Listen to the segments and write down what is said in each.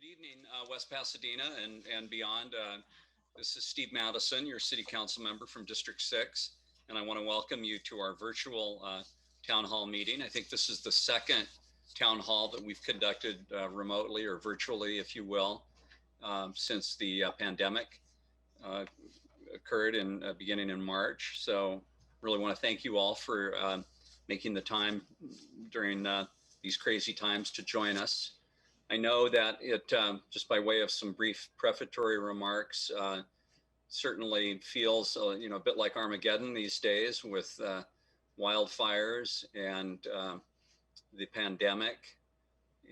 evening, West Pasadena and beyond. This is Steve Madison, your City Council member from District 6, and I want to welcome you to our virtual town hall meeting. I think this is the second town hall that we've conducted remotely or virtually, if you will, since the pandemic occurred beginning in March. So really want to thank you all for making the time during these crazy times to join us. I know that it, just by way of some brief prefatory remarks, certainly feels a bit like Armageddon these days with wildfires and the pandemic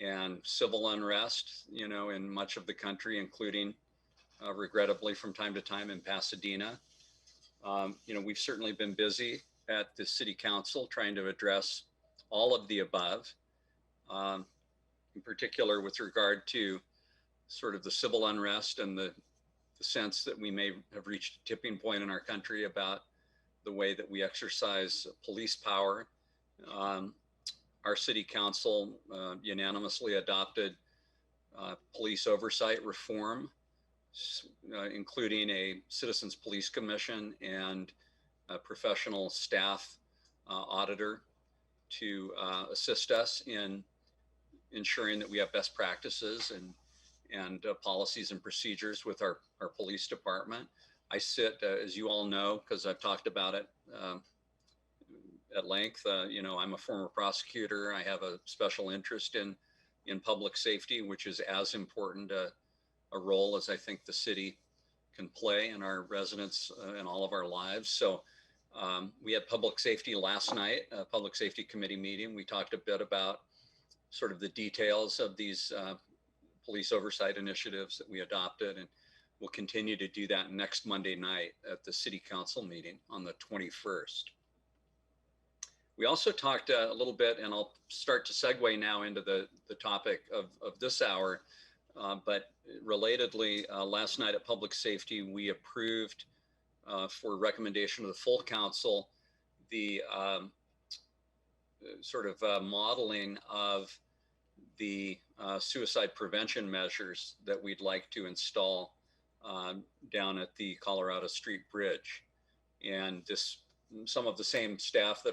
and civil unrest, in much of the country, including regrettably from time to time in Pasadena. We've certainly been busy at the City Council trying to address all of the above. In particular with regard to sort of the civil unrest and the sense that we may have reached a tipping point in our country about the way that we exercise police power. Our City Council unanimously adopted police oversight reform, including a Citizens Police Commission and a professional staff auditor to assist us in ensuring that we have best practices and policies and procedures with our police department. I sit, as you all know, because I've talked about it at length, I'm a former prosecutor. I have a special interest in public safety, which is as important a role as I think the city can play in our residents and all of our lives. So we had public safety last night, a public safety committee meeting. We talked a bit about sort of the details of these police oversight initiatives that we adopted, and we'll continue to do that next Monday night at the City Council meeting on the 21st. We also talked a little bit, and I'll start to segue now into the topic of this hour, but relatedly, last night at Public Safety, we approved for recommendation of the full council, the sort of modeling of the suicide prevention measures that we'd like to install down at the Colorado Street Bridge. And some of the same staff that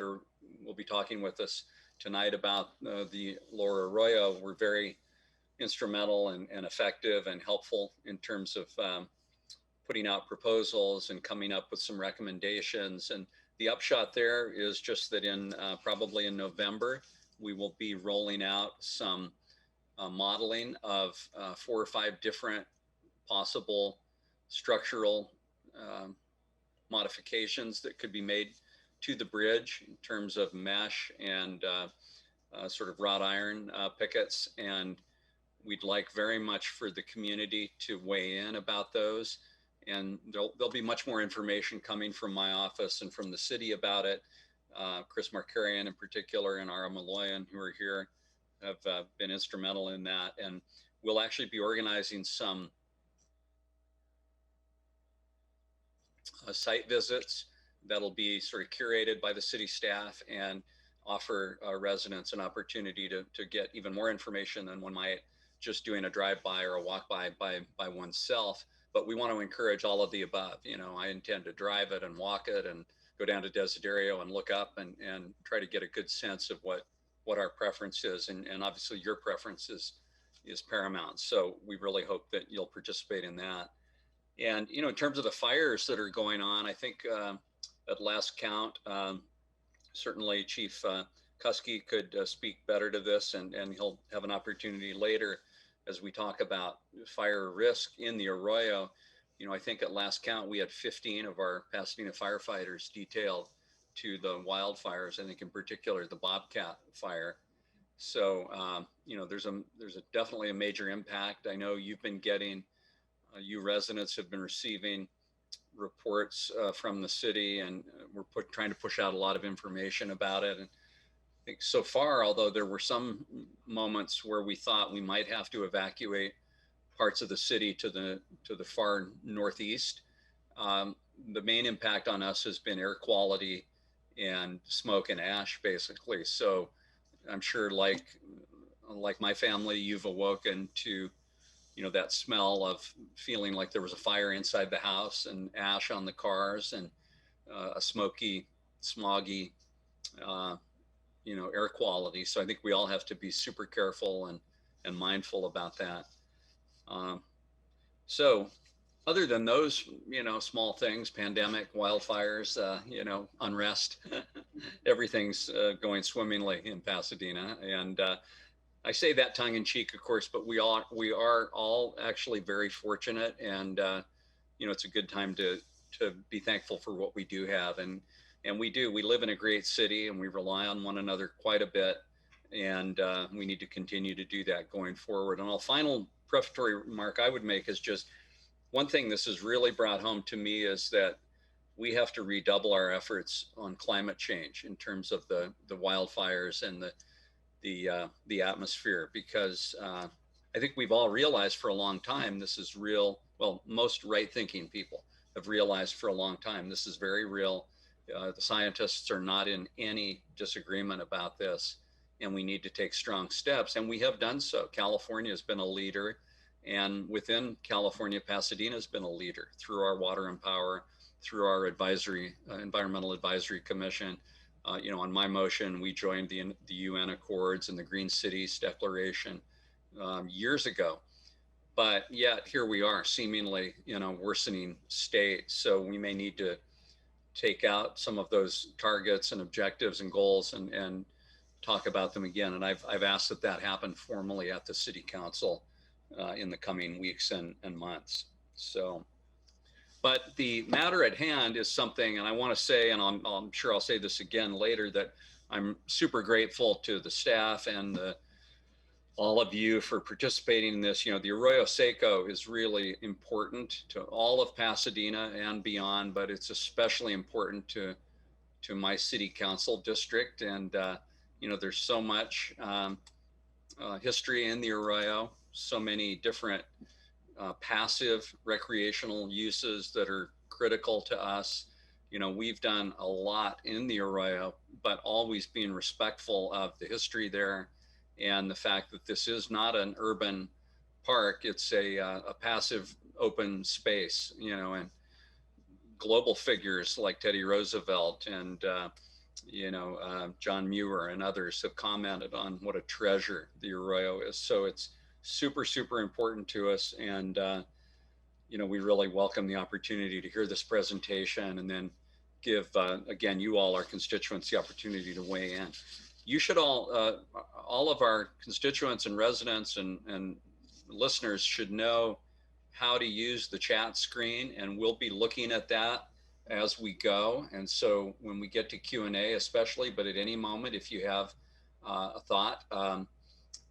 will be talking with us tonight about the Lower Arroyo were very instrumental and effective and helpful in terms of putting out proposals and coming up with some recommendations. And the upshot there is just that probably in November, we will be rolling out some modeling of 4 or 5 different possible structural modifications that could be made to the bridge in terms of mesh and sort of wrought iron pickets. And we'd like very much for the community to weigh in about those. And there'll be much more information coming from my office and from the city about it. Chris Marcarian in particular and Ara Maloyan, who are here, have been instrumental in that. And we'll actually be organizing some site visits that'll be sort of curated by the city staff and offer residents an opportunity to get even more information than one might just doing a drive-by or a walk-by by oneself. But we want to encourage all of the above. I intend to drive it and walk it and go down to Desiderio and look up and try to get a good sense of what our preference is. And obviously your preference is paramount. So we really hope that you'll participate in that. And, in terms of the fires that are going on, I think at last count, certainly Chief Kuski could speak better to this, and he'll have an opportunity later as we talk about fire risk in the Arroyo. I think at last count, we had 15 of our Pasadena firefighters detailed to the wildfires, I think in particular the Bobcat fire. So, there's definitely a major impact. I know you've been getting, you residents have been receiving reports from the city, and we're trying to push out a lot of information about it. And I think so far, although there were some moments where we thought we might have to evacuate parts of the city to the far northeast, the main impact on us has been air quality and smoke and ash, basically. So I'm sure, like my family, you've awoken to you know, that smell of feeling like there was a fire inside the house and ash on the cars and a smoky, smoggy, uh, you know, air quality. So I think we all have to be super careful and mindful about that. Um, so other than those, you know, small things, pandemic, wildfires, you know, unrest, everything's going swimmingly in Pasadena. And I say that tongue in cheek, of course, but we are all actually very fortunate, and you know, it's a good time to be thankful for what we do have, and we live in a great city, and we rely on one another quite a bit, and we need to continue to do that going forward. And a final prefatory remark I would make is just one thing this has really brought home to me is that we have to redouble our efforts on climate change in terms of the wildfires and the atmosphere, because I think we've all realized for a long time this is real. Well, most right-thinking people have realized for a long time this is very real. The scientists are not in any disagreement about this, and we need to take strong steps, and we have done so. California has been a leader, and within California, Pasadena has been a leader through our Water and Power, through our Environmental Advisory Commission. You know, on my motion, we joined the UN Accords and the Green Cities Declaration years ago. But yet here we are, seemingly in a worsening state. So we may need to take out some of those targets and objectives and goals and talk about them again. And I've asked that that happen formally at the City Council in the coming weeks and months. So, but the matter at hand is something, and I want to say, and I'm sure I'll say this again later, that I'm super grateful to the staff and all of you for participating in this. You know, the Arroyo Seco is really important to all of Pasadena and beyond, but it's especially important to my city council district. And, you know, there's so much history in the Arroyo, so many different passive recreational uses that are critical to us. You know, we've done a lot in the Arroyo, but always being respectful of the history there and the fact that this is not an urban park. It's a passive open space, you know, and global figures like Teddy Roosevelt and, you know, John Muir and others have commented on what a treasure the Arroyo is. So it's super, super important to us. And, you know, we really welcome the opportunity to hear this presentation and then give, again, you all, our constituents, the opportunity to weigh in. You should all of our constituents and residents and listeners should know how to use the chat screen, and we'll be looking at that as we go. And so when we get to Q&A especially, but at any moment, if you have a thought,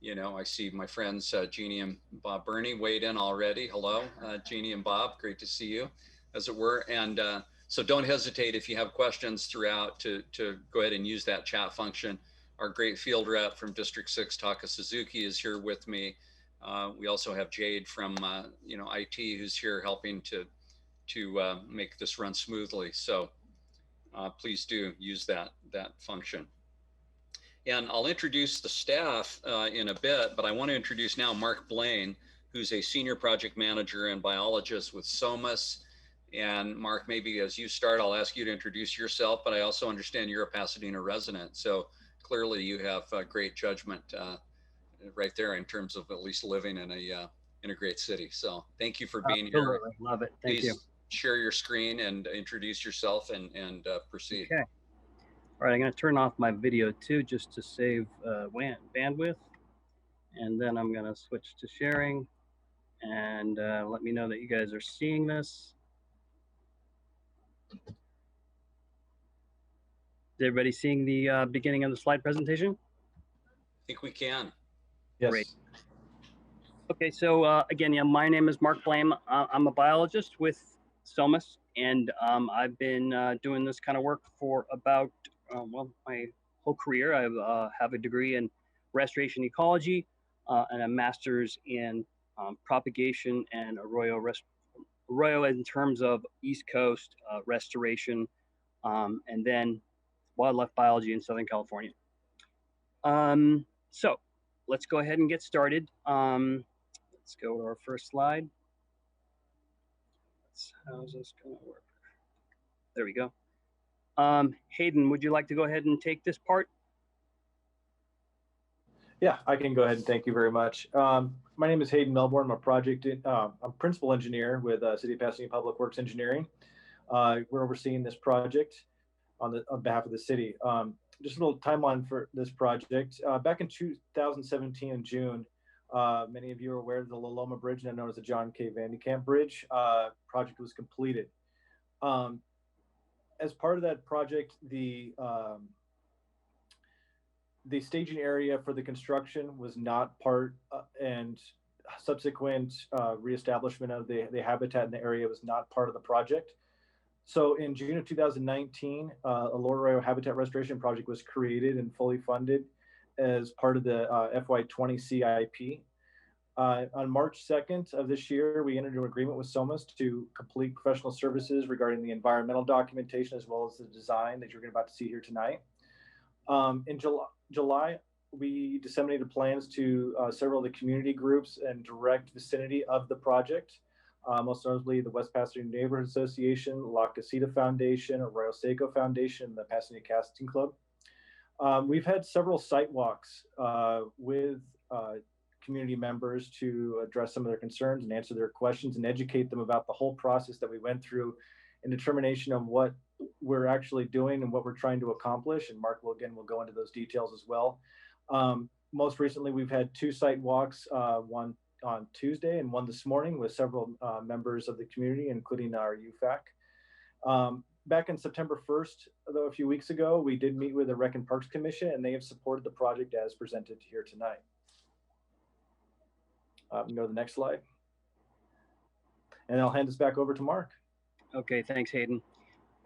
you know, I see my friends Jeannie and Bob Burney weighed in already. Hello, Jeannie and Bob, great to see you, as it were. And so don't hesitate if you have questions throughout to go ahead and use that chat function. Our great field rep from District 6, Taka Suzuki, is here with me. We also have Jade from you know, IT, who's here helping to make this run smoothly. So please do use that function. And I'll introduce the staff in a bit, but I want to introduce now Marc Blain, who's a senior project manager and biologist with Psomas. And Marc, maybe as you start, I'll ask you to introduce yourself, but I also understand you're a Pasadena resident. So clearly you have great judgment right there in terms of at least living in a great city. So thank you for being here. Love it. Thank you. Share your screen and introduce yourself and proceed. Okay. All right, I'm going to turn off my video too, just to save bandwidth. And then I'm going to switch to sharing and let me know that you guys are seeing this. Is everybody seeing the beginning of the slide presentation? I think we can. Yes. Great. Okay, so again, yeah, my name is Marc Blain. I'm a biologist with Psomas, and I've been doing this kind of work for about, well, my whole career. I have a degree in restoration ecology and a master's in propagation and arroyo in terms of East Coast restoration, and then wildlife biology in Southern California. So let's go ahead and get started. Let's Let's go to our first slide. How's this going to work? There we go. Hayden, would you like to go ahead and take this part? Yeah, I can go ahead and thank you very much. My name is Hayden Melbourn. I'm Principal Engineer with City of Pasadena Public Works Engineering. We're overseeing this project on behalf of the city. Just a little timeline for this project. Back in 2017 in June, many of you are aware of the Loma Bridge, now known as the John K. Vandekamp Bridge. Project was completed. As part of that project, the staging area for the construction was not part, and subsequent reestablishment of the habitat in the area was not part of the project. So in June of 2019, a Lower Arroyo Habitat Restoration Project was created and fully funded as part of the FY20 CIP. On March 2nd of this year, we entered into an agreement with Psomas to complete professional services regarding the environmental documentation as well as the design that you're about to see here tonight. In July, we disseminated plans to several of the community groups and direct vicinity of the project, most notably the West Pasadena Neighborhood Association, La Casita Foundation, Arroyo Seco Foundation, and the Pasadena Casting Club. We've had several site walks with community members to address some of their concerns and answer their questions and educate them about the whole process that we went through in determination of what we're actually doing and what we're trying to accomplish. And Mark will go into those details as well. Most recently, we've had two site walks, one on Tuesday and one this morning with several members of the community, including our UFAC. Back in September 1st, though, a few weeks ago, we did meet with the Rec and Parks Commission, and they have supported the project as presented here tonight. We can go to the next slide. And I'll hand this back over to Mark. Okay, thanks, Hayden.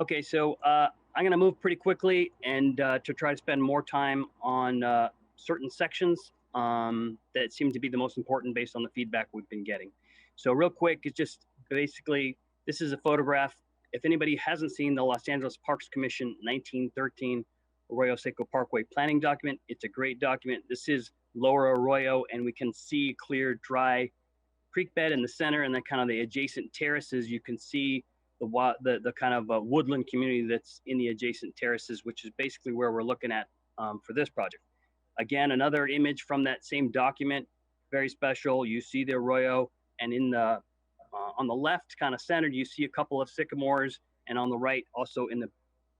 Okay, so I'm going to move pretty quickly and to try to spend more time on certain sections that seem to be the most important based on the feedback we've been getting. So real quick, it's just basically, this is a photograph. If anybody hasn't seen the Los Angeles Parks Commission 1913 Arroyo Seco Parkway planning document, it's a great document. This is Lower Arroyo, and we can see clear, dry creek bed in the center, and then kind of the adjacent terraces. You can see the kind of woodland community that's in the adjacent terraces, which is basically where we're looking at for this project. Again, another image from that same document, very special. You see the arroyo, and in the on the left, kind of centered, you see a couple of sycamores, and on the right, also in the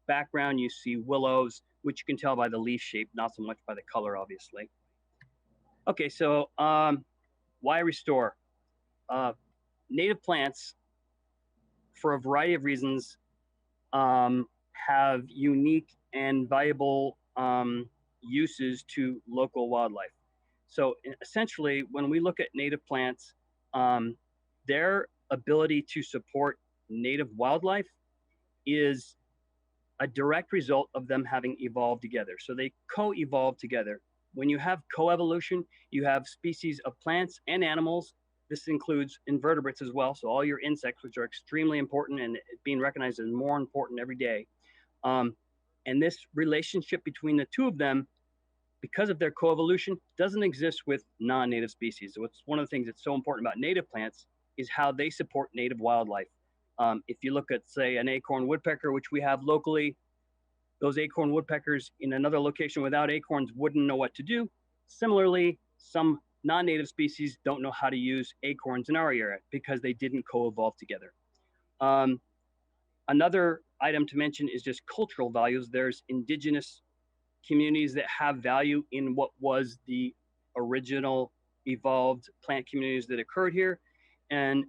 background, you see willows, which you can tell by the leaf shape, not so much by the color, obviously. Okay, so why restore? Native plants, for a variety of reasons, have unique and valuable uses to local wildlife. So essentially, when we look at native plants, their ability to support native wildlife is a direct result of them having evolved together. So they co-evolve together. When you have coevolution, you have species of plants and animals. This includes invertebrates as well. So all your insects, which are extremely important and being recognized as more important every day. And this relationship between the two of them, because of their coevolution, doesn't exist with non-native species. So it's one of the things that's so important about native plants is how they support native wildlife. If you look at, say, an acorn woodpecker, which we have locally, those acorn woodpeckers in another location without acorns wouldn't know what to do. Similarly, some non-native species don't know how to use acorns in our area because they didn't co-evolve together. Another item to mention is just cultural values. There's indigenous communities that have value in what was the original evolved plant communities that occurred here. And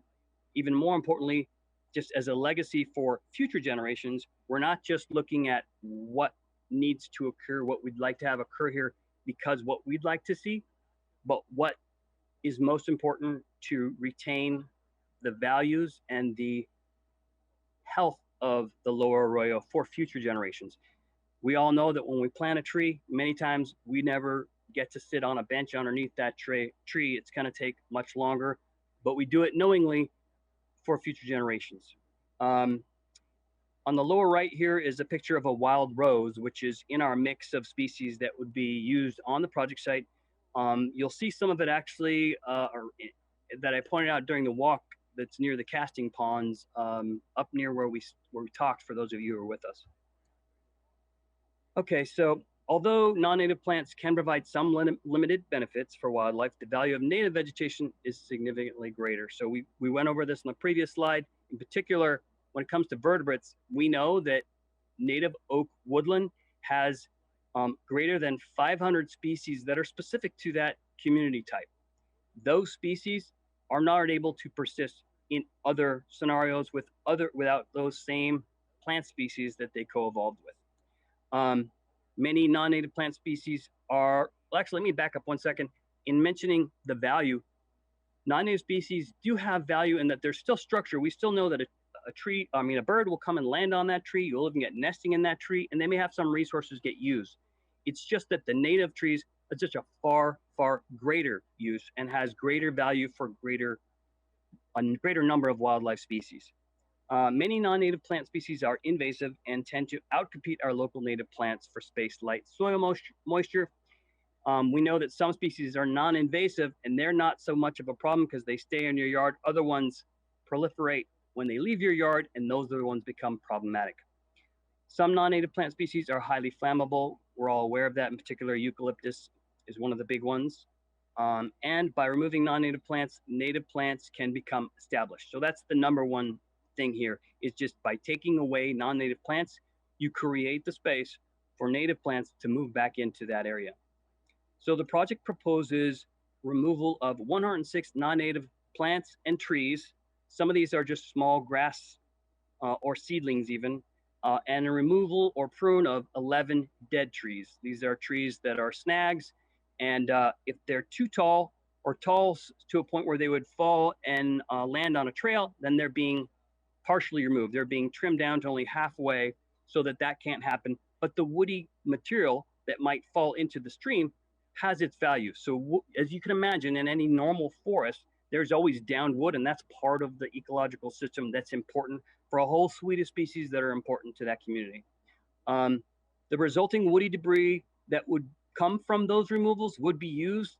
even more importantly, just as a legacy for future generations, we're not just looking at what needs to occur, what we'd like to have occur here because what we'd like to see, but what is most important to retain the values and the health of the Lower Arroyo for future generations. We all know that when we plant a tree, many times we never get to sit on a bench underneath that tree. It's going to take much longer, but we do it knowingly for future generations. On the lower right here is a picture of a wild rose, which is in our mix of species that would be used on the project site. You'll see some of it actually, that I pointed out during the walk that's near the casting ponds, up near where we talked, for those of you who were with us. Okay, so although non-native plants can provide some limited benefits for wildlife, the value of native vegetation is significantly greater. So we went over this in the previous slide. In particular, when it comes to vertebrates, we know that native oak woodland has greater than 500 species that are specific to that community type. Those species are not able to persist in other scenarios without those same plant species that they co-evolved with. Many non-native plant species are, well, actually, let me back up one second. In mentioning the value, non-native species do have value in that there's still structure. We still know that a bird will come and land on that tree. You'll even get nesting in that tree, and they may have some resources get used. It's just that the native trees are just a far, far greater use and has greater value for a greater number of wildlife species. Many non-native plant species are invasive and tend to outcompete our local native plants for space, light, soil moisture. We know that some species are non-invasive and they're not so much of a problem because they stay in your yard. Other ones proliferate when they leave your yard, and those are the ones become problematic. Some non-native plant species are highly flammable. We're all aware of that. In particular, eucalyptus is one of the big ones. And by removing non-native plants, native plants can become established. So that's the number one thing here, is just by taking away non-native plants, you create the space for native plants to move back into that area. So the project proposes removal of 106 non-native plants and trees. Some of these are just small grass or seedlings even, and a removal or prune of 11 dead trees. These are trees that are snags, and if they're too tall or tall to a point where they would fall and land on a trail, then they're being partially removed. They're being trimmed down to only halfway so that that can't happen. But the woody material that might fall into the stream has its value. So as you can imagine, in any normal forest, there's always downed wood, and that's part of the ecological system that's important for a whole suite of species that are important to that community. The resulting woody debris that would come from those removals would be used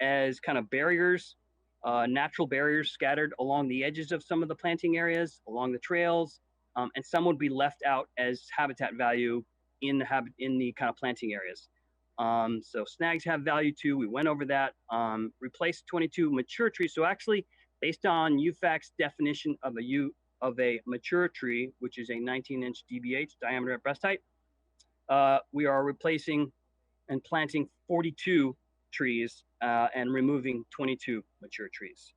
as kind of barriers, natural barriers scattered along the edges of some of the planting areas, along the trails, and some would be left out as habitat value in the kind of planting areas. So snags have value too. We went over that. Replace 22 mature trees. So actually, based on UFAC's definition of a mature tree, which is a 19-inch DBH, diameter at breast height, we are replacing and planting 42 trees and removing 22 mature trees.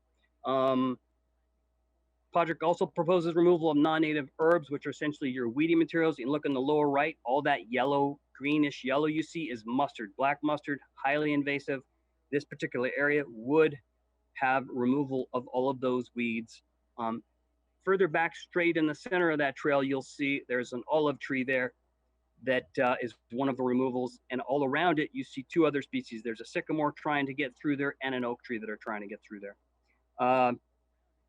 Project also proposes removal of non-native herbs, which are essentially your weedy materials. You can look in the lower right, all that yellow, greenish yellow you see is mustard, black mustard, highly invasive. This particular area would have removal of all of those weeds. Further back, straight in the center of that trail, you'll see there's an olive tree there that is one of the removals, and all around it you see two other species. There's a sycamore trying to get through there and an oak tree that are trying to get through there.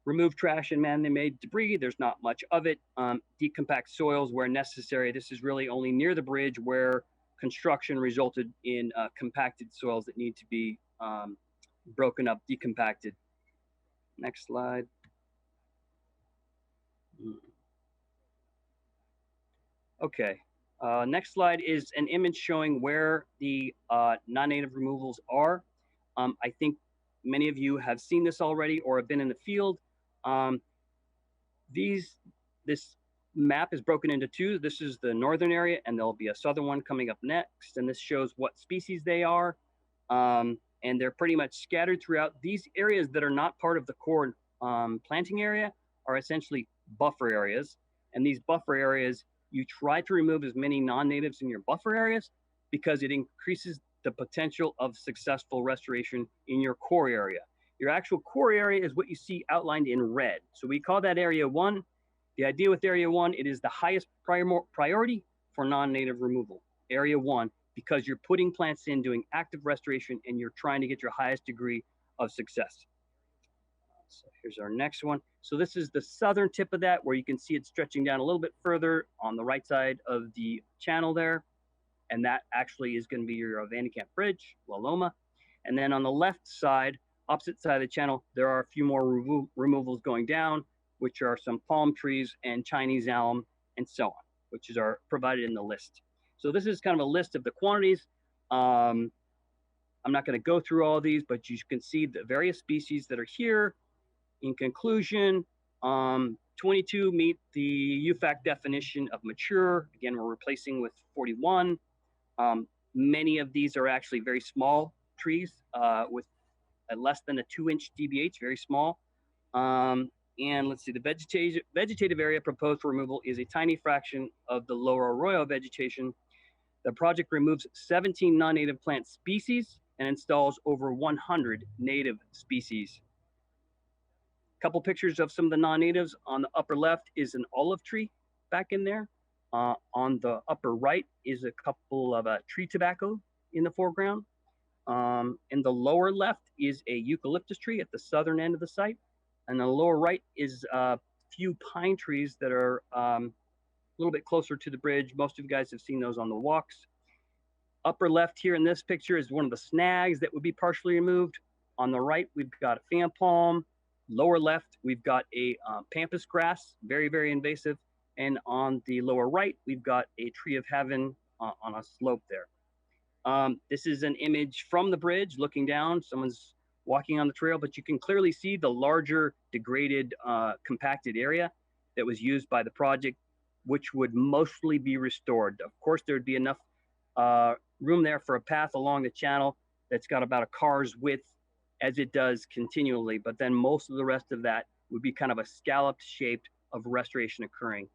Remove trash and man-made debris. There's not much of it. Decompact soils where necessary. This is really only near the bridge where construction resulted in compacted soils that need to be broken up, decompacted. Next slide. Okay. Next slide is an image showing where the non-native removals are. I think many of you have seen this already or have been in the field. This map is broken into two. This is the northern area, and there'll be a southern one coming up next. And this shows what species they are. And they're pretty much scattered throughout. These areas that are not part of the core planting area are essentially buffer areas. And these buffer areas, you try to remove as many non-natives in your buffer areas because it increases the potential of successful restoration in your core area. Your actual core area is what you see outlined in red. So we call that area 1. The idea with area 1, it is the highest priority for non-native removal, area 1, because you're putting plants in, doing active restoration, and you're trying to get your highest degree of success. So here's our next one. So this is the southern tip of that, where you can see it stretching down a little bit further on the right side of the channel there. And that actually is going to be your Van de Kamp Bridge, La Loma. And then on the left side, opposite side of the channel, there are a few more removals going down, which are some palm trees and Chinese alum and so on, which are provided in the list. So this is kind of a list of the quantities. I'm not going to go through all these, but you can see the various species that are here. In conclusion, 22 meet the UFAC definition of mature. Again, we're replacing with 41. Many of these are actually very small trees with less than a 2-inch DBH, very small. And let's see, the vegetative area proposed for removal is a tiny fraction of the Lower Arroyo vegetation. The project removes 17 non-native plant species and installs over 100 native species. Couple pictures of some of the non-natives. On the upper left is an olive tree back in there. On the upper right is a couple of tree tobacco in the foreground. In the lower left is a eucalyptus tree at the southern end of the site. And the lower right is a few pine trees that are a little bit closer to the bridge. Most of you guys have seen those on the walks. Upper left here in this picture is one of the snags that would be partially removed. On the right, we've got a fan palm. Lower left, we've got a pampas grass, very, very invasive. And on the lower right, we've got a tree of heaven on a slope there. This is an image from the bridge looking down. Someone's walking on the trail, but you can clearly see the larger degraded compacted area that was used by the project, which would mostly be restored. Of course, there'd be enough room there for a path along the channel that's got about a car's width as it does continually, but then most of the rest of that would be kind of a scalloped shape of restoration occurring.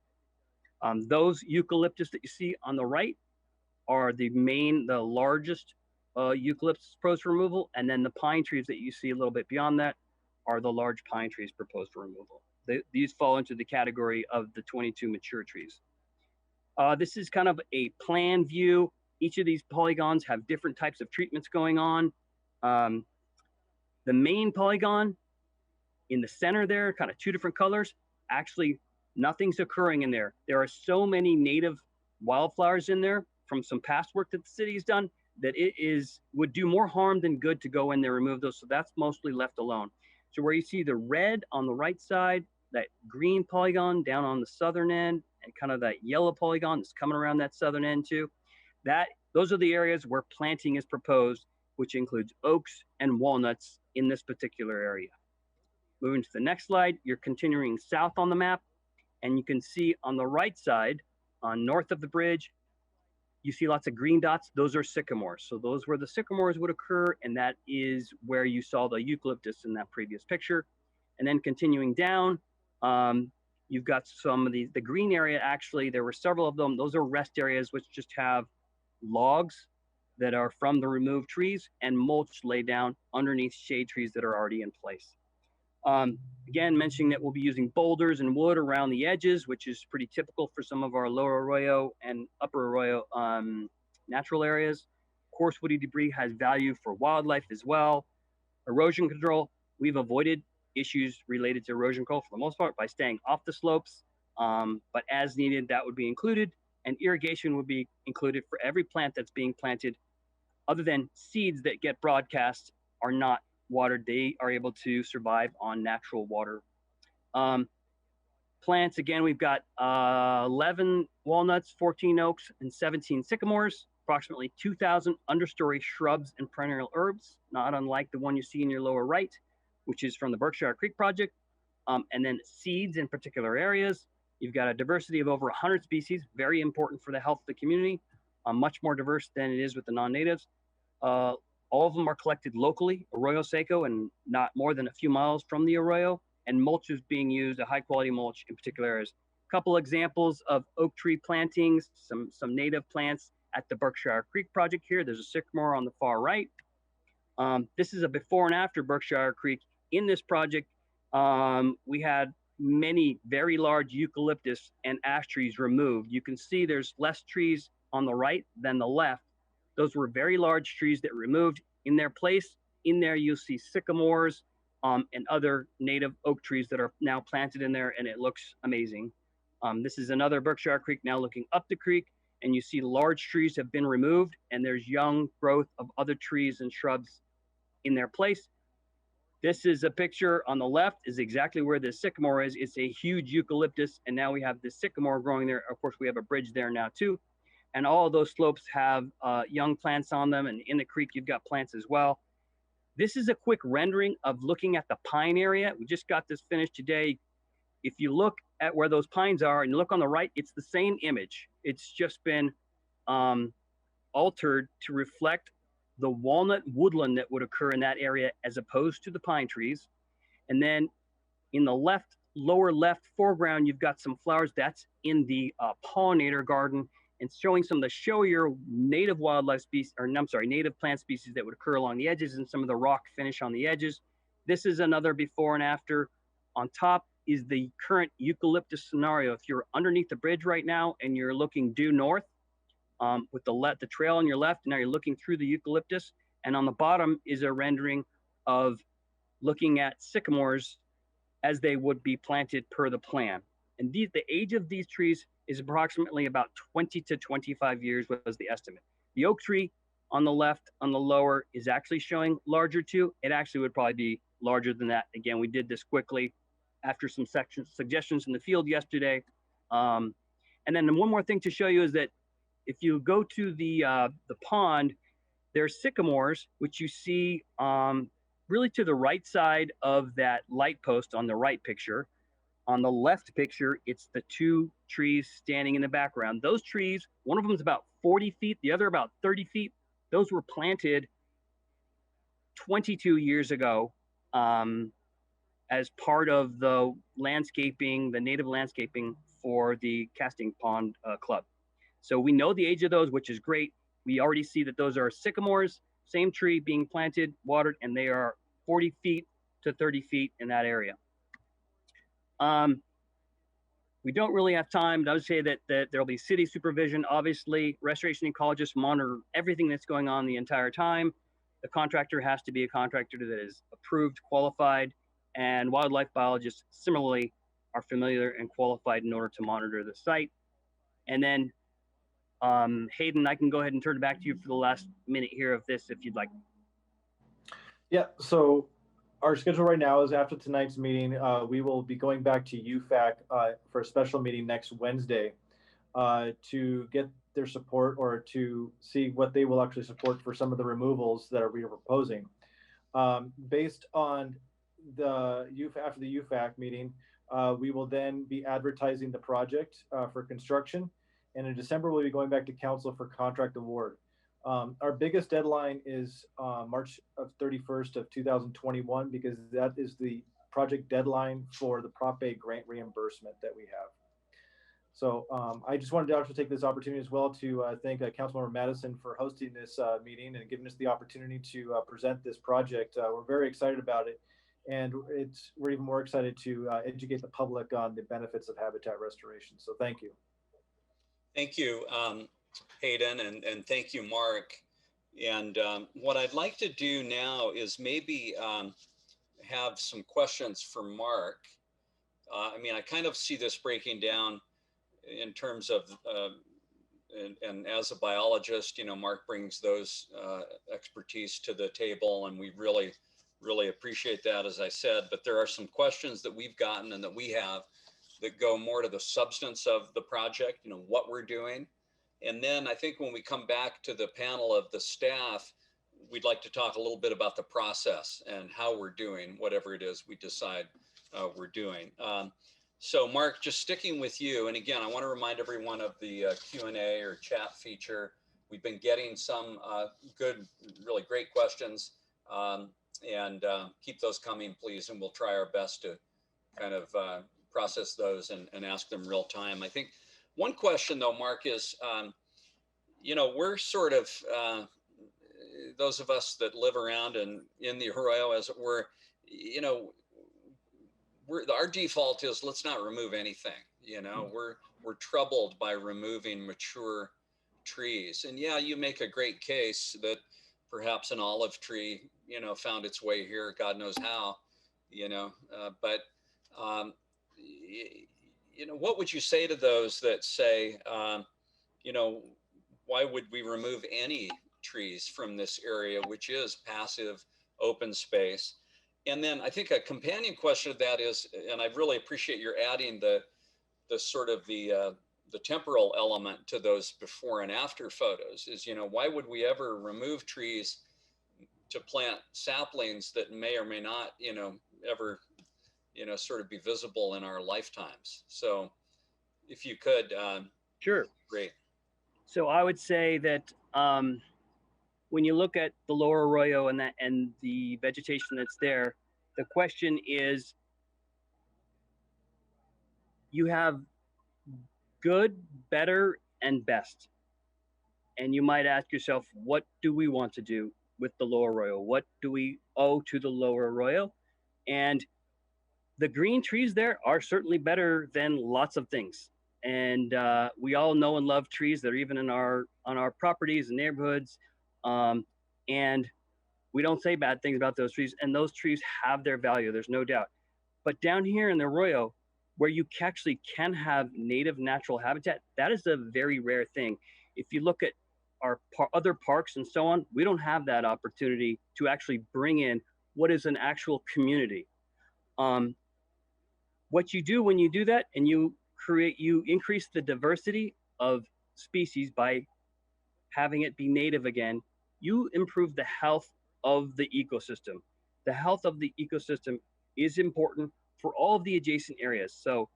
Those eucalyptus that you see on the right are the largest eucalyptus proposed for removal, and then the pine trees that you see a little bit beyond that are the large pine trees proposed for removal. These fall into the category of the 22 mature trees. This is kind of a plan view. Each of these polygons have different types of treatments going on. The main polygon in the center there, kind of two different colors, actually nothing's occurring in there. There are so many native wildflowers in there from some past work that the city has done that would do more harm than good to go in there and remove those. So that's mostly left alone. So where you see the red on the right side, that green polygon down on the southern end, and kind of that yellow polygon that's coming around that southern end too, those are the areas where planting is proposed, which includes oaks and walnuts in this particular area. Moving to the next slide, you're continuing south on the map, and you can see on the right side, north of the bridge, you see lots of green dots. Those are sycamores. So those where the sycamores would occur, and that is where you saw the eucalyptus in that previous picture. And then continuing down, you've got some of the green area. Actually, there were several of them. Those are rest areas which just have logs that are from the removed trees and mulch laid down underneath shade trees that are already in place. Again, mentioning that we'll be using boulders and wood around the edges, which is pretty typical for some of our Lower Arroyo and Upper Arroyo natural areas. Coarse woody debris has value for wildlife as well. Erosion control, we've avoided issues related to erosion control for the most part by staying off the slopes, but as needed, that would be included, and irrigation would be included for every plant that's being planted. Other than seeds that get broadcast are not watered, they are able to survive on natural water. Plants, again, we've got 11 walnuts, 14 oaks, and 17 sycamores, approximately 2,000 understory shrubs and perennial herbs, not unlike the one you see in your lower right, which is from the Berkshire Creek project. And then seeds in particular areas. You've got a diversity of over 100 species, very important for the health of the community, much more diverse than it is with the non-natives. All of them are collected locally, Arroyo Seco, and not more than a few miles from the Arroyo, and mulch is being used, a high quality mulch in particular areas. A couple examples of oak tree plantings, some native plants at the Berkshire Creek project here. There's a sycamore on the far right. This is a before and after Berkshire Creek. In this project, we had many very large eucalyptus and ash trees removed. You can see there's less trees on the right than the left. Those were very large trees that were removed. In their place, in there you'll see sycamores and other native oak trees that are now planted in there, and it looks amazing. This is another Berkshire Creek now looking up the creek, and you see large trees have been removed, and there's young growth of other trees and shrubs in their place. This is a picture on the left is exactly where the sycamore is. It's a huge eucalyptus, and now we have the sycamore growing there. Of course, we have a bridge there now too. And all of those slopes have young plants on them, and in the creek, you've got plants as well. This is a quick rendering of looking at the pine area. We just got this finished today. If you look at where those pines are and you look on the right, it's the same image. It's just been altered to reflect the walnut woodland that would occur in that area as opposed to the pine trees. And then in the left, lower left foreground, you've got some flowers. That's in the pollinator garden, and showing some of the showier native wildlife species, or I'm sorry, native plant species that would occur along the edges and some of the rock finish on the edges. This is another before and after. On top is the current eucalyptus scenario. If you're underneath the bridge right now and you're looking due north, with the trail on your left, now you're looking through the eucalyptus, and on the bottom is a rendering of looking at sycamores as they would be planted per the plan. And the age of these trees is approximately about 20 to 25 years was the estimate. The oak tree on the left, on the lower, is actually showing larger too. It actually would probably be larger than that. Again, we did this quickly after some suggestions in the field yesterday. And then one more thing to show you is that if you go to the pond, there's sycamores, which you see really to the right side of that light post on the right picture. On the left picture, it's the two trees standing in the background. Those trees, one of them is about 40 feet, the other about 30 feet. Those were planted 22 years ago as part of the landscaping, the native landscaping for the Casting Pond Club. So we know the age of those, which is great. We already see that those are sycamores, same tree being planted, watered, and they are 40 feet to 30 feet in that area. We don't really have time, but I would say that there'll be city supervision. Obviously, restoration ecologists monitor everything that's going on the entire time. The contractor has to be a contractor that is approved, qualified, and wildlife biologists similarly are familiar and qualified in order to monitor the site. And then Hayden, I can go ahead and turn it back to you for the last minute here of this, if you'd like. Yeah, so our schedule right now is after tonight's meeting, we will be going back to UFAC for a special meeting next Wednesday to get their support or to see what they will actually support for some of the removals that we are proposing. Based on after the UFAC meeting, we will then be advertising the project for construction. And in December, we'll be going back to council for contract award. Our biggest deadline is March 31st of 2021, because that is the project deadline for the Prop A grant reimbursement that we have. So I just wanted to actually take this opportunity as well to thank Councilmember Madison for hosting this meeting and giving us the opportunity to present this project. We're very excited about it. And we're even more excited to educate the public on the benefits of habitat restoration. So thank you. Thank you, Hayden, and thank you, Mark. And what I'd like to do now is maybe have some questions for Mark. I mean, I kind of see this breaking down in terms of, and as a biologist, you know, Mark brings those expertise to the table, and we really appreciate that, as I said. But there are some questions that we've gotten and that we have that go more to the substance of the project, you know, what we're doing. And then I think when we come back to the panel of the staff, we'd like to talk a little bit about the process and how we're doing whatever it is we decide we're doing. So Mark, just sticking with you. And again, I want to remind everyone of the Q&A or chat feature. We've been getting some good, really great questions, and keep those coming, please. And we'll try our best to kind of process those and ask them real time. I think one question though, Mark, is, you know, we're sort of, those of us that live around and in the Arroyo, as it were, you know, our default is let's not remove anything. You know, we're troubled by removing mature trees. And yeah, you make a great case that perhaps an olive tree, you know, found its way here, God knows how, you know, but you know, what would you say to those that say, you know, why would we remove any trees from this area, which is passive open space? And then I think a companion question to that is, and I really appreciate your adding the sort of the temporal element to those before and after photos is, why would we ever remove trees to plant saplings that may or may not, ever, sort of be visible in our lifetimes? So if you could, Sure. great. So I would say that when you look at the Lower Arroyo and the vegetation that's there, the question is, you have good, better, and best. And you might ask yourself, what do we want to do with the Lower Arroyo? What do we owe to the Lower Arroyo? And the green trees there are certainly better than lots of things. And we all know and love trees that are even on our properties and neighborhoods. And we don't say bad things about those trees. And those trees have their value, there's no doubt. But down here in the Arroyo, where you actually can have native natural habitat, that is a very rare thing. If you look at our other parks and so on, we don't have that opportunity to actually bring in what is an actual community. What you do when you do that, and you increase the diversity of species by having it be native again, you improve the health of the ecosystem. The health of the ecosystem is important for all of the adjacent areas. So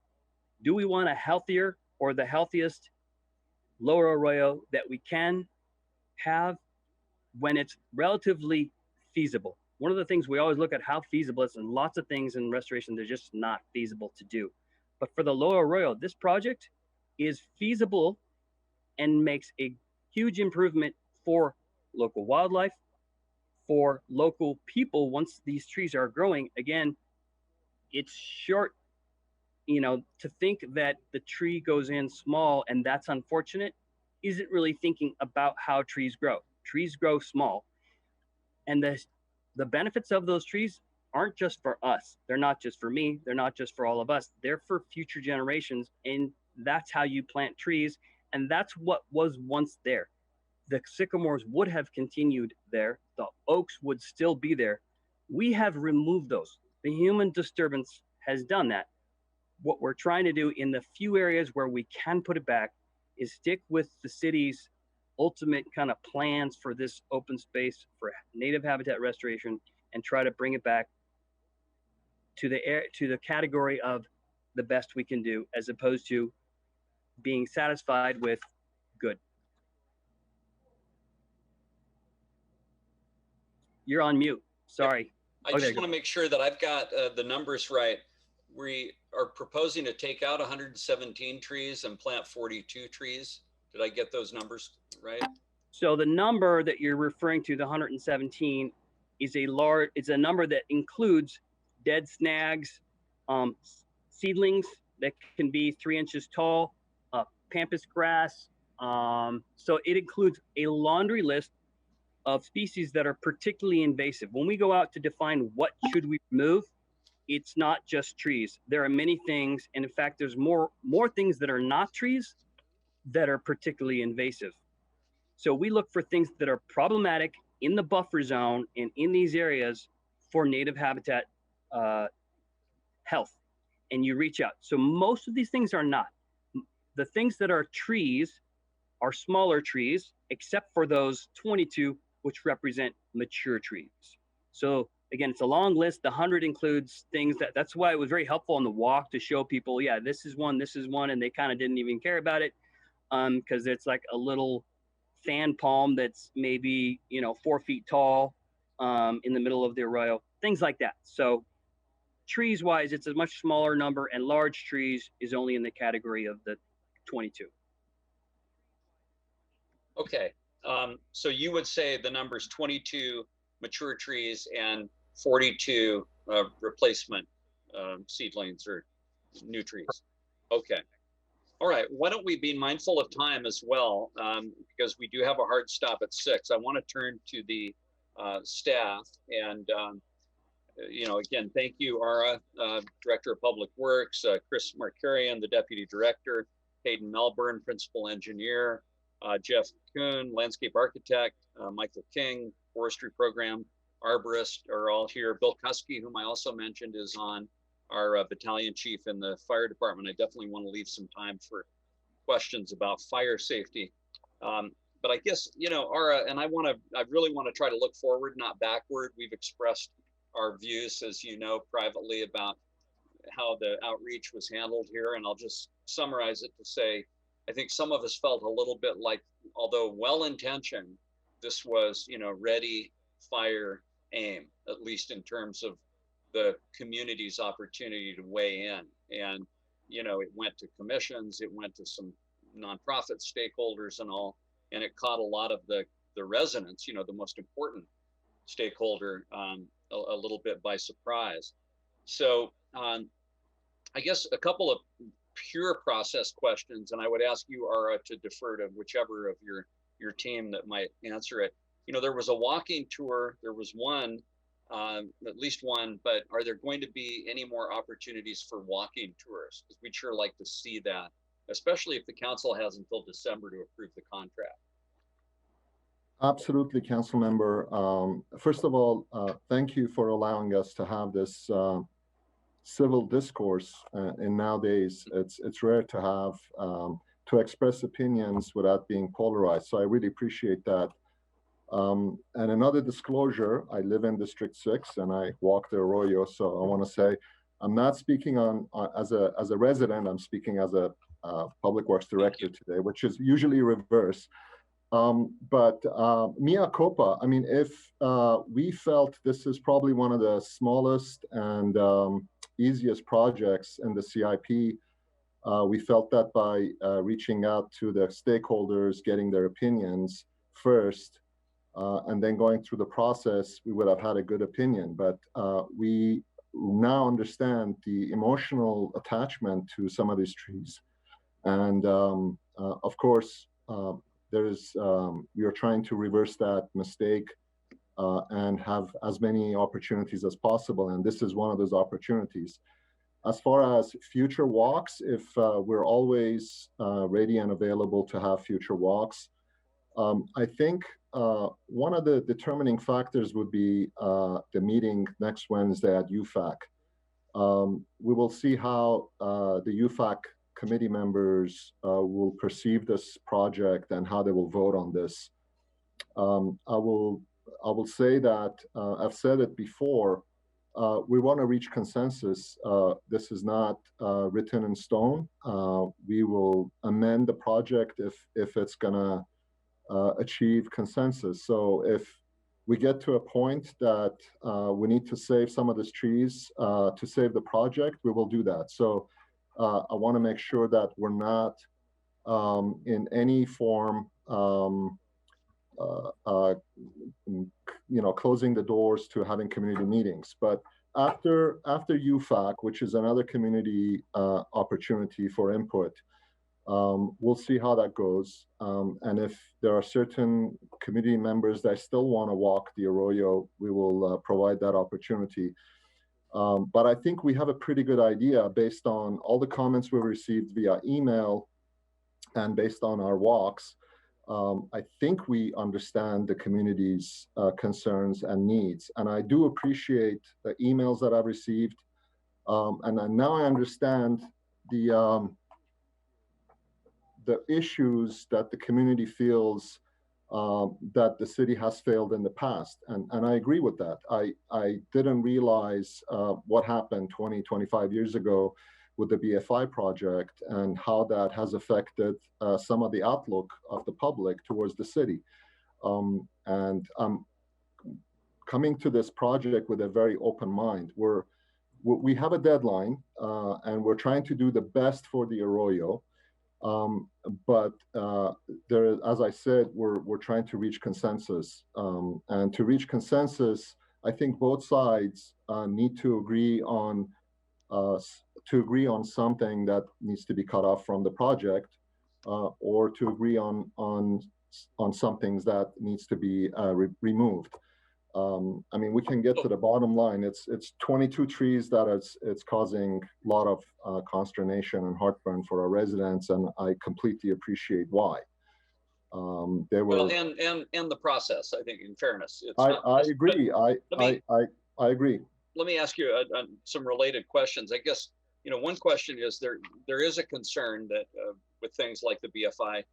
do we want a healthier or the healthiest Lower Arroyo that we can have when it's relatively feasible? One of the things we always look at how feasible it is, and lots of things in restoration, they're just not feasible to do. But for the Lower Arroyo, this project is feasible and makes a huge improvement for local wildlife, for local people. Once these trees are growing, again, it's short, to think that the tree goes in small and that's unfortunate, isn't really thinking about how trees grow. Trees grow small. And the benefits of those trees aren't just for us. They're not just for me. They're not just for all of us. They're for future generations. And that's how you plant trees. And that's what was once there. The sycamores would have continued there. The oaks would still be there. We have removed those. The human disturbance has done that. What we're trying to do in the few areas where we can put it back is stick with the city's ultimate kind of plans for this open space for native habitat restoration and try to bring it back to the category of the best we can do, as opposed to being satisfied with good. You're on mute. Sorry. I just want to make sure that I've got the numbers right. We are proposing to take out 117 trees and plant 42 trees. Did I get those numbers right? So the number that you're referring to, the 117, is a number that includes dead snags, seedlings that can be 3 inches tall, pampas grass. So it includes a laundry list of species that are particularly invasive. When we go out to define what should we remove, it's not just trees. There are many things, and in fact, there's more things that are not trees that are particularly invasive. So we look for things that are problematic in the buffer zone and in these areas for native habitat health, and you reach out. So most of these things are not. The things that are trees are smaller trees, except for those 22, which represent mature trees. So again, it's a long list. The 100 includes things that's why it was very helpful on the walk to show people, yeah, this is one, and they kind of didn't even care about it because it's like a little fan palm that's maybe 4 feet tall in the middle of the arroyo, things like that. So trees wise, it's a much smaller number, and large trees is only in the category of the 22. Okay, so you would say the number's 22 mature trees and 42 replacement seedlings or new trees. Okay. All right. Why don't we be mindful of time as well, because we do have a hard stop at 6. I want to turn to the staff and, again, thank you, Ara, Director of Public Works, Chris Marcarian, the Deputy Director, Hayden Melbourn, Principal Engineer, Jeff Kuhn, Landscape Architect, Michael King, Forestry Program arborists are all here. Bill Kuski, whom I also mentioned, is on, our battalion chief in the fire department. I definitely want to leave some time for questions about fire safety. But I guess, you know, Ara, and I really want to try to look forward, not backward. We've expressed our views, as you know, privately about how the outreach was handled here. And I'll just summarize it to say, I think some of us felt a little bit like, although well-intentioned, this was, you know, ready, fire, aim, at least in terms of the community's opportunity to weigh in. And, you know, it went to commissions, it went to some nonprofit stakeholders and all, and it caught a lot of the residents, you know, the most important stakeholder, a little bit by surprise. So I guess a couple of pure process questions, and I would ask you, Ara, to defer to whichever of your team that might answer it. You know, there was a walking tour, there was one, at least one, but are there going to be any more opportunities for walking tours? Because we'd sure like to see that, especially if the council has until December to approve the contract. Absolutely, Council Member. First of all, thank you for allowing us to have this civil discourse. And nowadays, it's rare to have to express opinions without being polarized. So I really appreciate that. And another disclosure: I live in District 6 and I walk the Arroyo. So I want to say, I'm not speaking on as a resident. I'm speaking as a Public Works Director today, which is usually reverse. But mea culpa, I mean, if we felt this is probably one of the smallest and easiest projects in the CIP, we felt that by reaching out to the stakeholders, getting their opinions first, and then going through the process, we would have had a good opinion. But we now understand the emotional attachment to some of these trees. And of course, we are trying to reverse that mistake and have as many opportunities as possible. And this is one of those opportunities. As far as future walks, if we're always ready and available to have future walks, I think one of the determining factors would be the meeting next Wednesday at UFAC. We will see how the UFAC committee members will perceive this project and how they will vote on this. I will say that I've said it before. We want to reach consensus. This is not written in stone. We will amend the project if it's gonna achieve consensus. So if we get to a point that we need to save some of these trees to save the project, we will do that. So I want to make sure that we're not in any form, closing the doors to having community meetings. But after UFAC, which is another community opportunity for input, we'll see how that goes. And if there are certain community members that still want to walk the Arroyo, we will provide that opportunity. But I think we have a pretty good idea based on all the comments we've received via email and based on our walks. I think we understand the community's concerns and needs. And I do appreciate the emails that I've received. And now I understand the issues that the community feels that the city has failed in the past. And I agree with that. I didn't realize what happened 20, 25 years ago with the BFI project and how that has affected some of the outlook of the public towards the city. And I'm coming to this project with a very open mind. We have a deadline and we're trying to do the best for the Arroyo. But as I said, we're trying to reach consensus. And to reach consensus, I think both sides need to agree on something that needs to be cut off from the project, or to agree on some things that needs to be removed. I mean, we can get to the bottom line. It's 22 trees that it's causing a lot of consternation and heartburn for our residents, and I completely appreciate why. They were. Well, and the process, I think, in fairness, it's I not I just, but agree. let me I agree. let me ask you some related questions. I guess, one question is there is a concern that with things like the BFI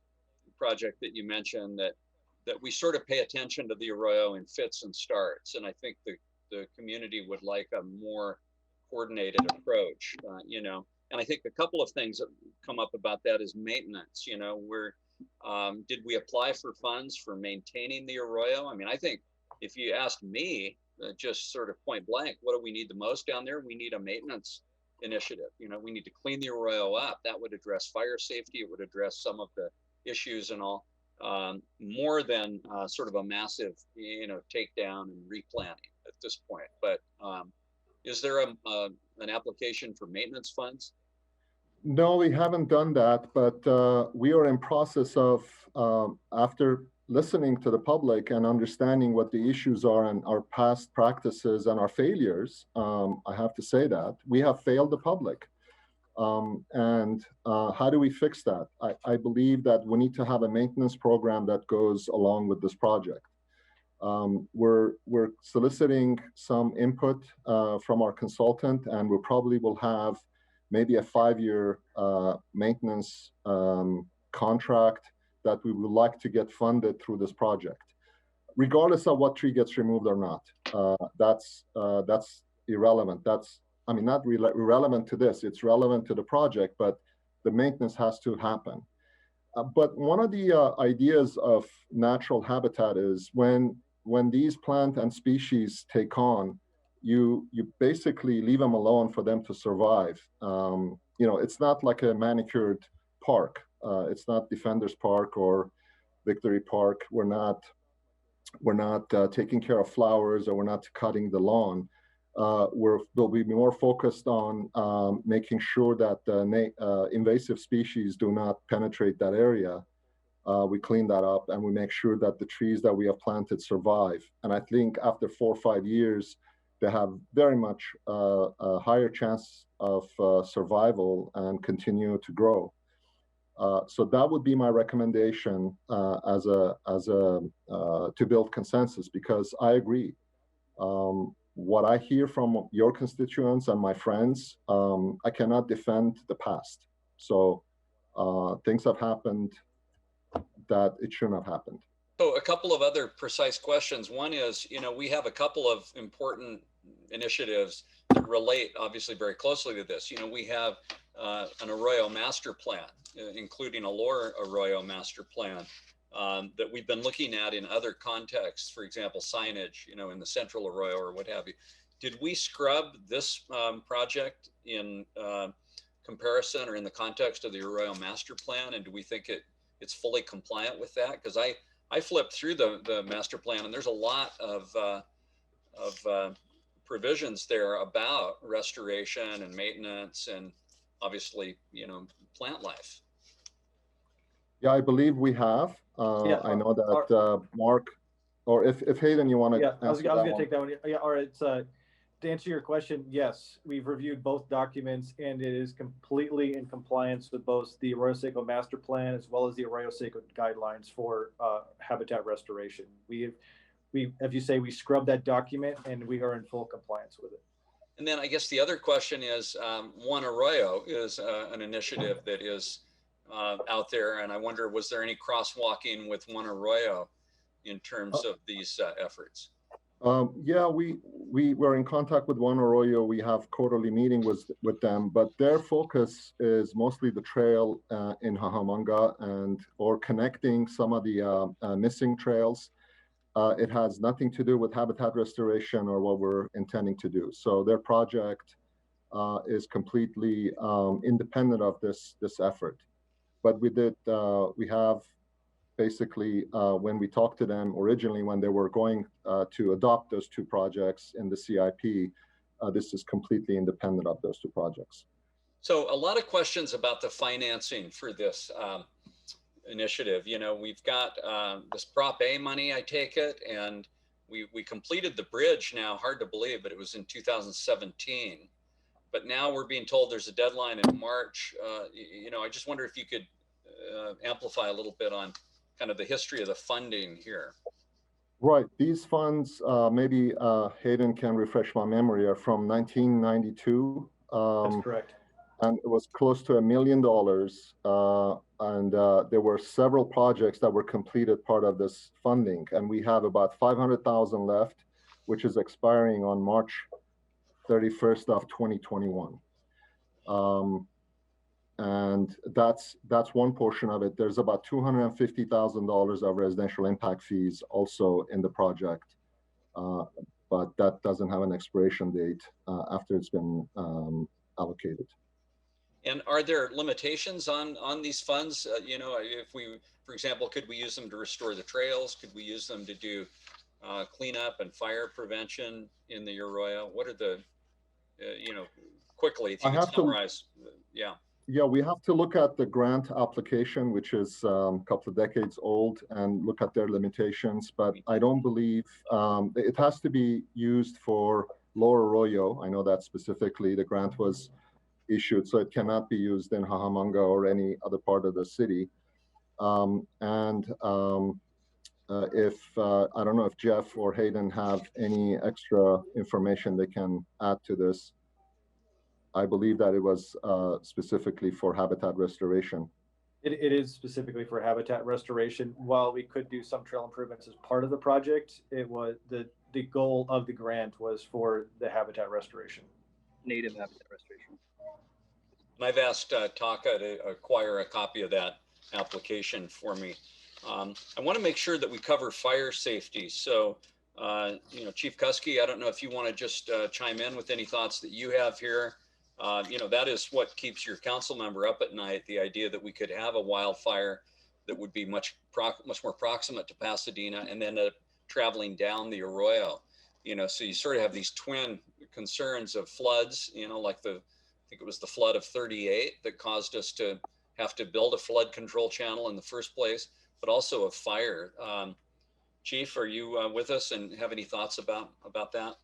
project that you mentioned, that we sort of pay attention to the Arroyo in fits and starts, and I think the community would like a more coordinated approach. And I think a couple of things that come up about that is maintenance. Did we apply for funds for maintaining the Arroyo? I mean, I think if you ask me, just sort of point blank, what do we need the most down there? We need a maintenance initiative. We need to clean the Arroyo up. That would address fire safety. It would address some of the issues and all, more than sort of a massive, takedown and replanting at this point. But is there an application for maintenance funds? No, we haven't done that, but we are in process of, after listening to the public and understanding what the issues are and our past practices and our failures, I have to say that we have failed the public. And how do we fix that? I believe that we need to have a maintenance program that goes along with this project. We're soliciting some input from our consultant, and we probably will have maybe a 5-year maintenance contract that we would like to get funded through this project, regardless of what tree gets removed or not. That's irrelevant. Not irrelevant to this. It's relevant to the project, but the maintenance has to happen. But one of the ideas of natural habitat is when these plant and species take on, you basically leave them alone for them to survive. It's not like a manicured park. It's not Defenders Park or Victory Park. We're not taking care of flowers, or we're not cutting the lawn. We'll be more focused on making sure that invasive species do not penetrate that area. We clean that up, and we make sure that the trees that we have planted survive. And I think after 4 or 5 years, they have very much a higher chance of survival and continue to grow. So that would be my recommendation to build consensus, because I agree. What I hear from your constituents and my friends, I cannot defend the past. So things have happened that it shouldn't have happened. So a couple of other precise questions. One is, we have a couple of important initiatives that relate obviously very closely to this. We have an Arroyo master plan, including a Lower Arroyo master plan that we've been looking at in other contexts, for example, signage, in the central Arroyo or what have you. Did we scrub this project in comparison or in the context of the Arroyo master plan? And do we think it's fully compliant with that? Because I flipped through the master plan, and there's a lot of provisions there about restoration and maintenance and obviously, plant life. Yeah, I believe we have. I know that Mark, or if Hayden, you want to. Yeah, I was going to take that one. Yeah, all right. To answer your question, yes, we've reviewed both documents, and it is completely in compliance with both the Arroyo Seco Master Plan as well as the Arroyo Seco guidelines for habitat restoration. As you say, we scrubbed that document, and we are in full compliance with it. And then I guess the other question is, One Arroyo is an initiative that is out there, and I wonder, was there any crosswalking with One Arroyo in terms of these efforts? Yeah, we were in contact with One Arroyo. We have quarterly meeting with them, but their focus is mostly the trail in Cajamarca or connecting some of the missing trails. It has nothing to do with habitat restoration or what we're intending to do. So their project is completely independent of this effort. But we have basically, when we talked to them originally, when they were going to adopt those two projects in the CIP, this is completely independent of those two projects. So a lot of questions about the financing for this initiative. We've got this Prop A money, I take it, and we completed the bridge now, hard to believe, but it was in 2017. But now we're being told there's a deadline in March. I just wonder if you could amplify a little bit on kind of the history of the funding here. Right. These funds, maybe Hayden can refresh my memory, are from 1992. That's correct. And it was close to $1 million. There were several projects that were completed part of this funding. And we have about 500,000 left, which is expiring on March 31st of 2021. And that's one portion of it. There's about $250,000 of residential impact fees also in the project, but that doesn't have an expiration date after it's been allocated. And are there limitations on these funds? You know, if we, for example, could we use them to restore the trails? Could we use them to do cleanup and fire prevention in the Arroyo? What are the, you know, quickly, if you could summarize, yeah. Yeah, we have to look at the grant application, which is a couple of decades old, and look at their limitations. But I don't believe it has to be used for Lower Arroyo. I know that specifically the grant was issued, so it cannot be used in Cajamarca or any other part of the city. If I don't know if Jeff or Hayden have any extra information they can add to this. I believe that it was specifically for habitat restoration. It is specifically for habitat restoration. While we could do some trail improvements as part of the project, it was the goal of the grant was for the habitat restoration. Native habitat restoration. And I've asked Taka to acquire a copy of that application for me. I want to make sure that we cover fire safety. So, you know, Chief Kuski, I don't know if you want to just chime in with any thoughts that you have here. You know, that is what keeps your council member up at night, the idea that we could have a wildfire that would be much more proximate to Pasadena and then traveling down the Arroyo. You know, so you sort of have these twin concerns of floods, you know, like I think it was the flood of 38 that caused us to have to build a flood control channel in the first place, but also of fire. Chief, are you with us and have any thoughts about that?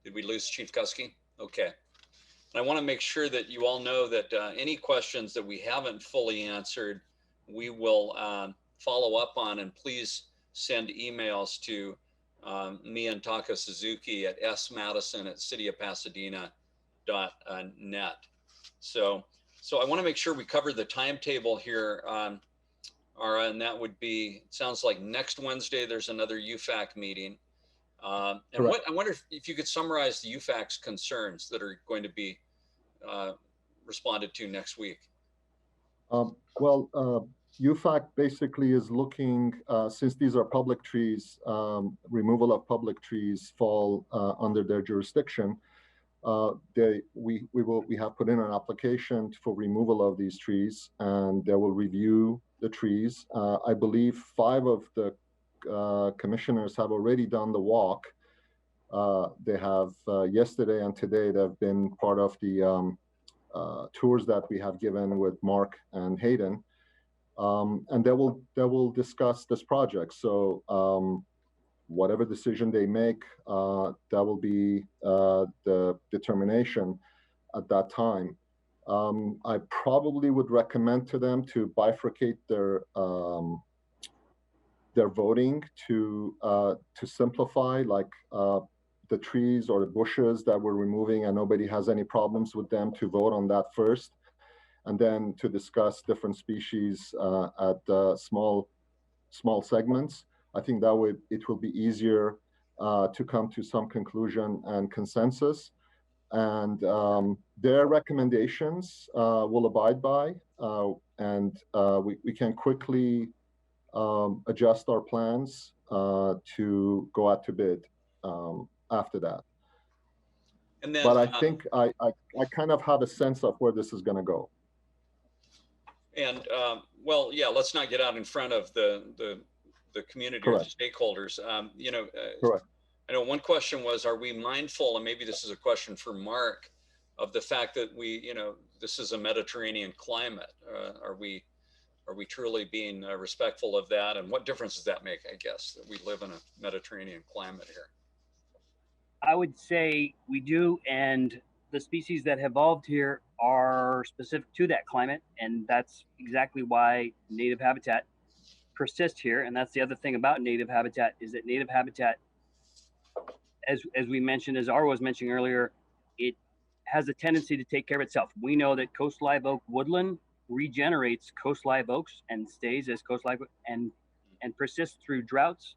Did we lose Chief Kuski? Okay. And I want to make sure that you all know that any questions that we haven't fully answered, we will follow up on, and please send emails to me and Taka Suzuki at smadison@cityofpasadena.net. So I want to make sure we cover the timetable here, Ara, and that would be, it sounds like next Wednesday, there's another UFAC meeting. And I wonder if you could summarize the UFAC's concerns that are going to be responded to next week. UFAC basically is looking, since these are public trees, removal of public trees fall under their jurisdiction. We have put in an application for removal of these trees, and they will review the trees. I believe 5 of the commissioners have already done the walk. They have yesterday and today they've been part of the tours that we have given with Mark and Hayden, and they will discuss this project. So whatever decision they make, that will be the determination at that time. I probably would recommend to them to bifurcate their voting to simplify, like the trees or the bushes that we're removing and nobody has any problems with them, to vote on that first, and then to discuss different species at small segments. I think that it will be easier to come to some conclusion and consensus, and their recommendations will abide by, and we can quickly adjust our plans to go out to bid after that. And then, but I think I kind of have a sense of where this is going to go. And well, yeah, let's not get out in front of the community. Correct. Or the stakeholders. You know, correct. I know one question was, are we mindful, and maybe this is a question for Mark, of the fact that this is a Mediterranean climate? Are we truly being respectful of that? And what difference does that make, I guess, that we live in a Mediterranean climate here? I would say we do. And the species that have evolved here are specific to that climate, and that's exactly why native habitat persists here. And that's the other thing about native habitat, is that native habitat, as we mentioned, as Ara was mentioning earlier, it has a tendency to take care of itself. We know that coast live oak woodland regenerates coast live oaks and stays as coast live and persists through droughts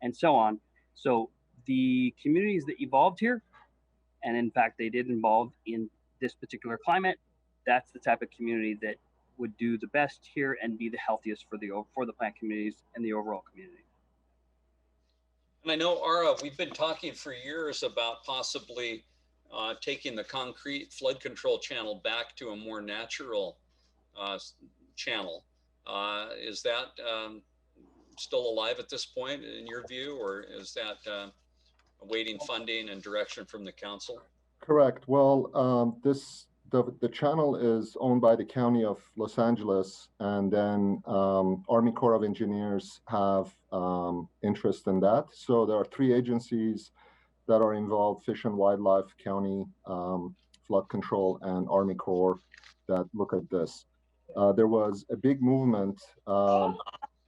and so on. So the communities that evolved here, and in fact they did evolve in this particular climate, that's the type of community that would do the best here and be the healthiest for the plant communities and the overall community. And I know, Ara, we've been talking for years about possibly taking the concrete flood control channel back to a more natural channel. Is that still alive at this point in your view, or is that awaiting funding and direction from the council? Correct. Well, the channel is owned by the County of Los Angeles, and then Army Corps of Engineers have interest in that. So there are three agencies that are involved: Fish and Wildlife, County, Flood Control, and Army Corps that look at this. There was a big movement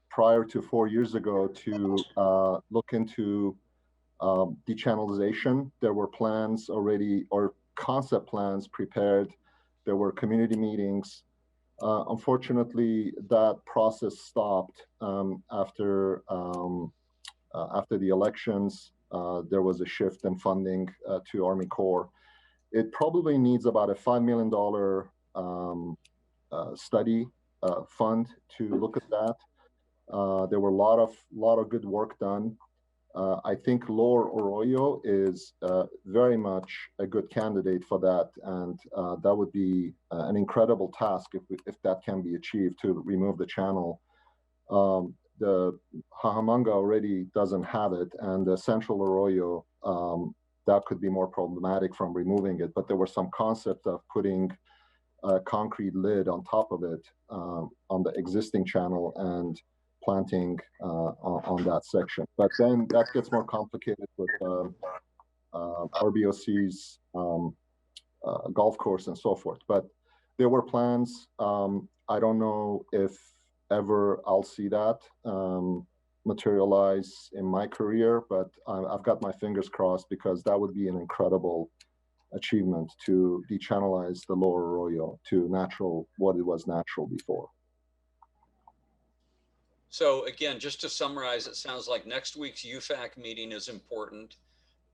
prior to 4 years ago to look into dechannelization. There were plans already, or concept plans prepared. There were community meetings. Unfortunately, that process stopped after the elections. There was a shift in funding to Army Corps. It probably needs about a $5 million study fund to look at that. There were a lot of good work done. I think Lower Arroyo is very much a good candidate for that, and that would be an incredible task if that can be achieved, to remove the channel. The Cajamarca already doesn't have it, and the Central Arroyo, that could be more problematic from removing it, but there was some concept of putting a concrete lid on top of it on the existing channel and planting on that section. But then that gets more complicated with RBOC's golf course and so forth. But there were plans. I don't know if ever I'll see that materialize in my career, but I've got my fingers crossed, because that would be an incredible achievement to dechannelize the Lower Arroyo to natural, what it was natural before. So again, just to summarize, it sounds like next week's UFAC meeting is important.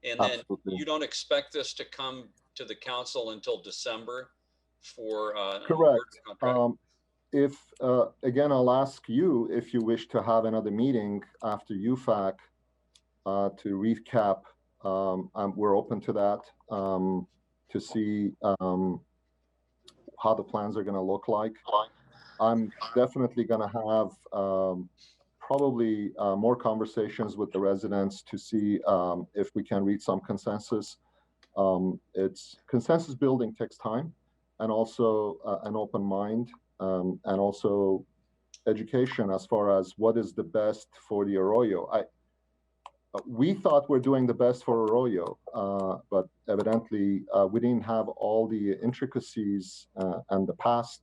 And then Absolutely. you don't expect this to come to the council until December for correct. If again, I'll ask you if you wish to have another meeting after UFAC to recap. We're open to that, to see how the plans are going to look like. I'm definitely going to have probably more conversations with the residents to see if we can reach some consensus. It's consensus building takes time, and also an open mind, and also education as far as what is the best for the Arroyo. We thought we're doing the best for Arroyo, but evidently we didn't have all the intricacies and the past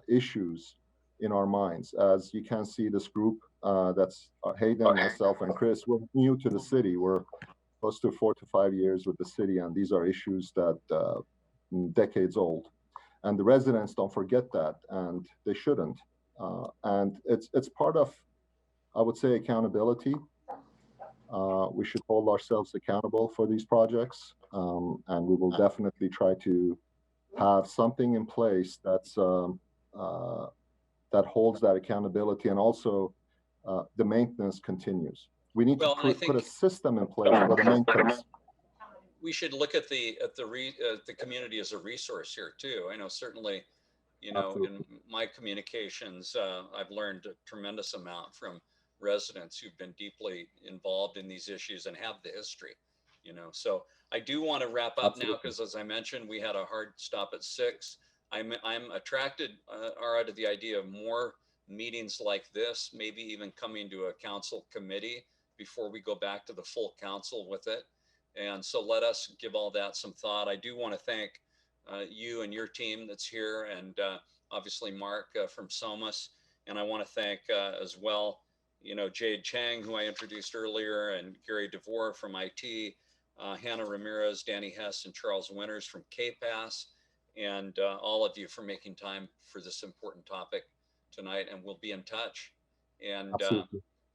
issues in our minds. As you can see, this group, that's Hayden, myself, and Chris, we're new to the city. We're close to 4 to 5 years with the city, and these are issues that decades old. And the residents don't forget that, and they shouldn't. And it's part of, I would say, accountability. We should hold ourselves accountable for these projects, and we will definitely try to have something in place that's that holds that accountability, and also the maintenance continues. We need to put a system in place for the maintenance. We should look at the community as a resource here too. I know certainly, you know, Absolutely. in my communications, I've learned a tremendous amount from residents who've been deeply involved in these issues and have the history, you know. So I do want to wrap up now, because as I mentioned, we had a hard stop at 6. I'm attracted, Ara, to the idea of more meetings like this, maybe even coming to a council committee before we go back to the full council with it. And so let us give all that some thought. I do want to thank you and your team that's here, and obviously Mark from Psomas. And I want to thank as well, Jade Chang, who I introduced earlier, and Gary DeVore from IT, Hannah Ramirez, Danny Hess, and Charles Winters from KPAS, and all of you for making time for this important topic tonight. And we'll be in touch. And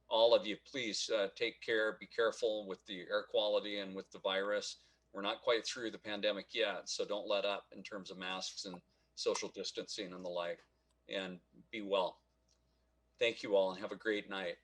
all of you, please take care, be careful with the air quality and with the virus. We're not quite through the pandemic yet, so don't let up in terms of masks and social distancing and the like, and be well. Thank you all and have a great night.